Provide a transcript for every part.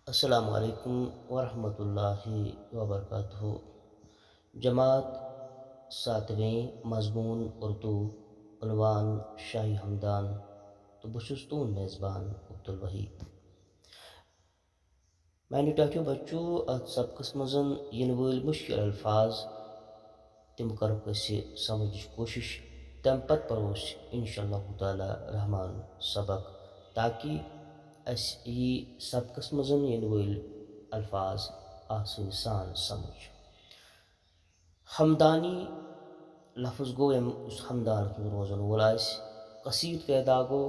السلام علیکم ورحمۃ اللہ وبرکاتہ۔ جماعت ساتویں مضمون اردو، عنوان شاہی ہمدان، تو بہ چھس تہند میزبان عبدالوحید۔ میانہ ٹاٹھو بچو، ات سبقس مز ین ول مشکل الفاظ تم کرو سمجھ کوشش، تم پتہ پرو انشاء اللہ تعالی رحمان سبق، تاکہ اس یہ سبقس مز ین ول الفاظ آسانی سان سمجھ۔ ہمدانی لفظ گو اس ہمدان روزن وول کثیر تعداد گو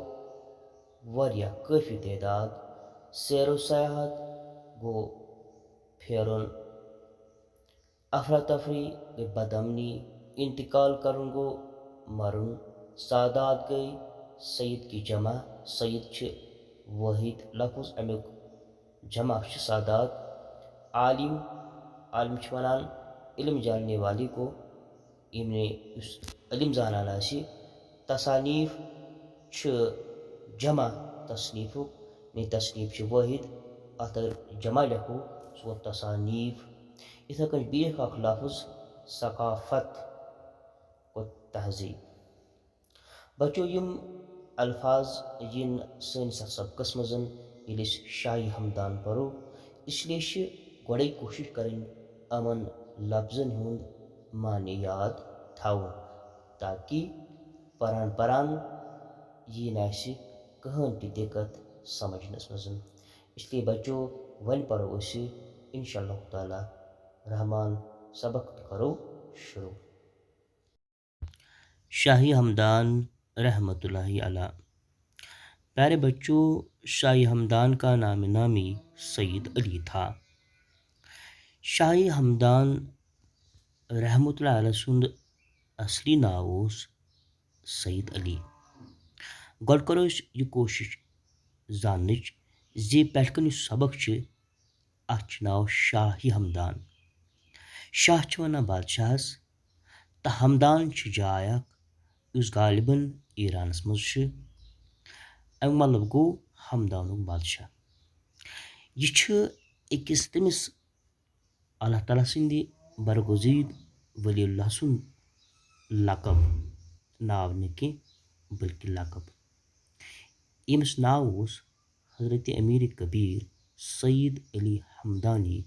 واریاہ کافی تعداد، سیر و سیاحت گو پھیرن، افراتفری گئی بد امنی، انتقال کرن گو مرن، سادات گئی سید کی جمع، سید واحد لفظ، امیک جمع سادات، عالم، عالم ونان علم جاننے والے کو، اس علم زانان آسی۔ تصانیف جمع تصنیف، تصنیف واحد، ات جمع لکھو سو تصانیف۔ اتھے کن بیک اخ لفظ ثقافت کو تہذیب۔ بچو یم الفاظ ین سنس سبقس مز یل شاہی ہمدان پرو، اس لیے گوڑے کوشش کریں امن لفظن ہند معنی یاد تھاؤن، تاکہ پران پران یہ ناسہ کہین تہ دقت سمجھنس مز۔ اس لیے بچو ون پرو انشاء اللہ تعالی رحمان سبق کرو شروع۔ شاہی ہمدان رحمۃ اللہ علیہ۔ پیارے بچوں، شاہی ہمدان کا نام نامی سید علی تھا۔ شاہی ہمدان رحمۃ اللہ علیہ سند اصلی ناو سید علی۔ گۄڈٕ کرو یہ کوشش زاننچ زی پٮ۪ٹھ کن سبق اتھ ناو شاہی ہمدان۔ شاہ ونان بادشاہس، تو ہمدان جائے اخ اس غالباً ایرانس مز۔ امیک مطلب گو ہمدانک بادشاہ۔ یہ اکس تمس اللہ تعالیٰ سند برگزید ولی اللہ سند لقب، ناو نہ بلکہ لقب۔ یمس ناو حضرت امیر کبیر سید علی ہمدانی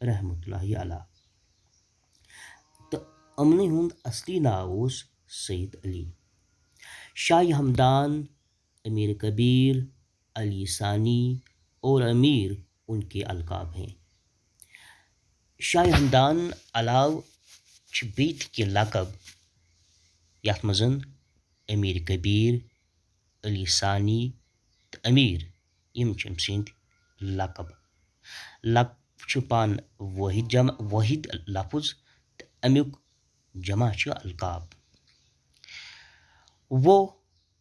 رحمۃ اللہ علیہ، تو امنی ہند اصلی ناو سید علی۔ شاہ ہمدان، امیر کبیر، علی ثانی اور امیر ان کے القاب ہیں۔ شاہ ہمدان علاوہ بیت کی لقب یتھ مز امیر کبیر، علی ثانی تو امیر یم سند لقب۔ لقب پان واحد لفظ تو امیک جمع القاب۔ وہ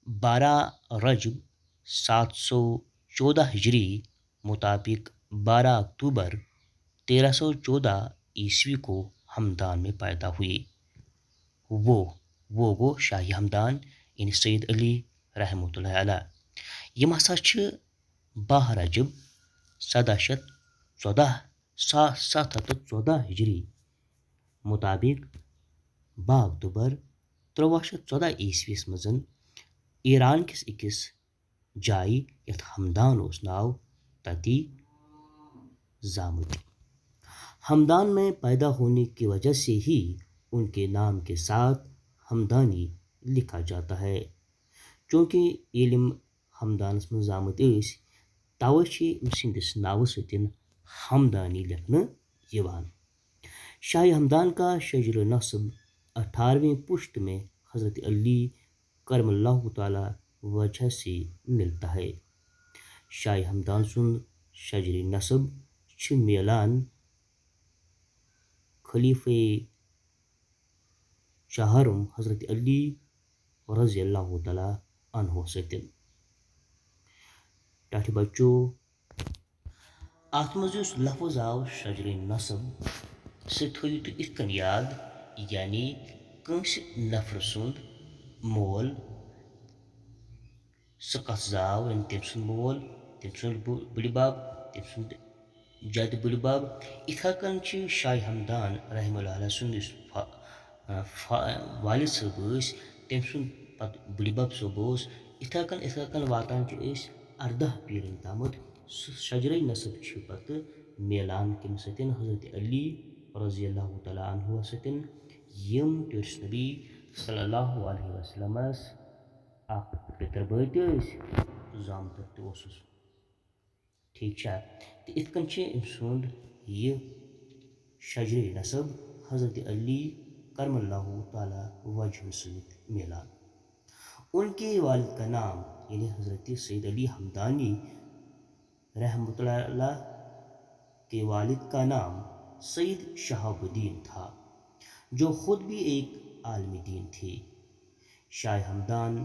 12 رجب 714 ہجری مطابق 12 اکتوبر 1314 عیسوی کو ہمدان میں پیدا ہوئے۔ وہ گو شاہی ہمدان یعنی سید علی رحمۃ اللہ علیہ۔ یم ہسا 12 رجب 714 ہجری مطابق 12 اکتوبر 1314 عیسویس مز ایران کس اکس جائے یت ہمدان اس ناو تتی زامت۔ ہمدان میں پیدا ہونے کی وجہ سے ہی ان کے نام کے ساتھ ہمدانی لکھا جاتا ہے۔ چونکہ علم ہمدانس من زامت توے سندس ناو ستین ہمدانی لکھنا یوان۔ شاہ ہمدان کا شجر نصب 18ویں پشت میں حضرت علی کرم اللہ تعالی وجہ سے ملتا ہے۔ شاہ ہمدان سند شجر نصب میلان خلیفہ چہارم حضرت علی رضی اللہ تعالی عنہ ستین۔ ٹاٹھ بچو، ات مز لفظ آو شجر نصب، سہ تھویو تھی اتھ کن یاد، یعنی کنس نفر سند مول، سہ کس زاو، یعنی تم سند مول، تم سند بڑ بب، تم سند جد بلباب اتھا کن شاہ ہمدان رحمہ اللہ سند والد صٲب تم سند پتہ بلباب صٲب اتھا کن واتان اردہ پیرن تامت سہ شجر نصب پتہ میلان کم ستن حضرت علی رضی اللہ تعالیٰ عنہ ستن یم ٹورس نبی صلی اللہ علیہ وسلم اخ پتر بھائی تہ زامتر تہ ٹھیک چھا تو ات کن ام سند یہ شجر نصب حضرت علی کرم اللہ تعالیٰ وجہ ست میلان. ان کے والد کا نام یعنی حضرت سید علی ہمدانی رحمۃ اللہ علیہ کے والد کا نام سید شہاب الدین تھا جو خود بھی ایک عالم دین تھے. شاہ ہمدان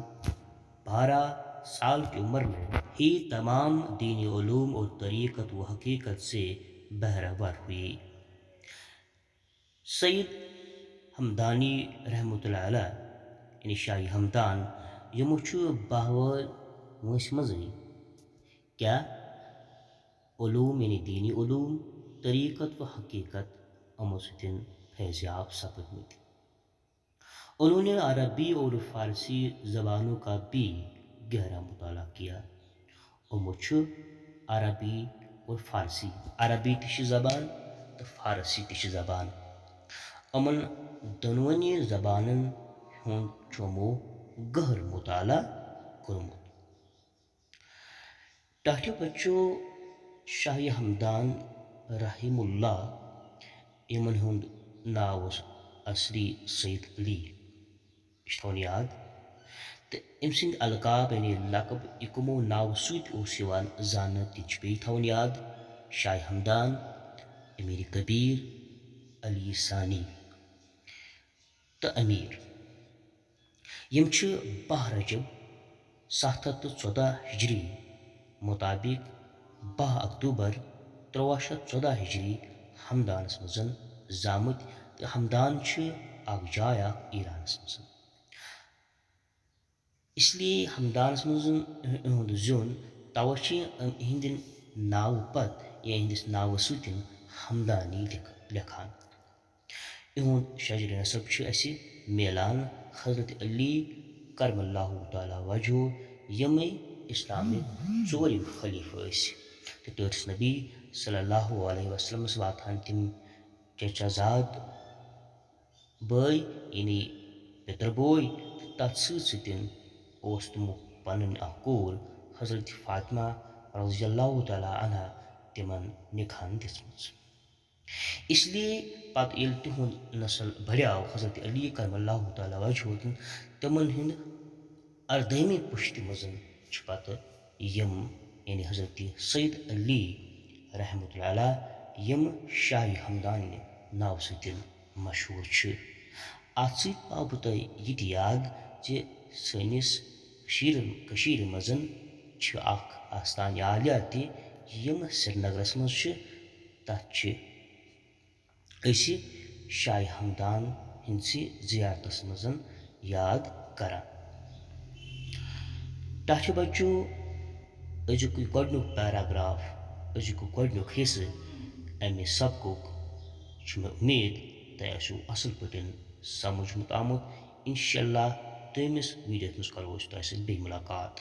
12 سال کی عمر میں ہی تمام دینی علوم اور طریقت و حقیقت سے بہرہ ہوئے. سید ہمدانی رحمۃ اللہ علیہ یعنی شاہ ہمدان یمو 12 وٲنٛسہِ منٛزٕے کیا علوم یعنی دینی علوم طریقت و حقیقت امو ستن فیضیاب سپدمت. انہوں نے عربی اور فارسی زبانوں کا بھی گہرا مطالعہ کیا. امو عربی اور فارسی عربی تہ زبان تو فارسی تہ زبان امن دونونی زبانن ہند چمو گہر مطالعہ کورمت. ٹاٹھیو بچو شاہ ہمدان رحم اللہ یمن ہند ناو اصلی سید علی یہ تھون یاد تو ام سند القاب یعنی لقب یہ کمو ناو ست زانہ تہ بیٚیہِ تھاون یاد شاہ ہمدان امیر کبیر علی ثانی تو امیر. یم 12 رجب 714 ہجری مطابق 12 اکتوبر 1314 ہجری ہمدانس مزن زامت تو ہمدان اخ جائے ایرانس مز. اس لیے ہمدانس مزن اہد زیون توہ اہند ناو پتہ یا اہندس ناو ستن ہمدانی لکھان. اہد شجر نصب اس میلان حضرت علی کرم اللہ تعالیٰ وجہ یم اسلامک ژورم خلیفہ تو ٹورس نبی صلی اللہ علیہ وسلم واتان تم چچا زاد بٲے یعنی پتر بوے تر ستن تمو پن اخ کور حضرت فاطمہ رضی اللہ تعالیٰ عنہ تمن نکاح دژمٕژ. اس لیے پتہ یل تہند نسل بڑھیو حضرت علی کرم اللہ تعالیٰ وجہ تمن ہند 18ویں پشتہ مزن پتہ یم یعنی حضرت سید علی رحمۃ اللہ علیہ یم شاہ ہمدان ناو ستن مشہور. ات پاو بہ تہ یہ یاد سنس مزن اخ آستان عالیہ تہ یم سرینگرس مز تتھ اس شاہ ہمدان ہندس زیارتس مزن یاد کران. ٹاٹھیو بچو ازیک گۄڈنیُک پیراگراف ازیک گۄڈنیُک حصہ امہ سبقُک مےٚ امید تۄہہِ آسیو اصل پٲٹھۍ سمجھمُت آمُت. انشاء اللہ دوٚیمِس ویٖڈیوَس منٛز کرو أسۍ تۄہہِ سۭتۍ بیٚیہِ مُلاقات.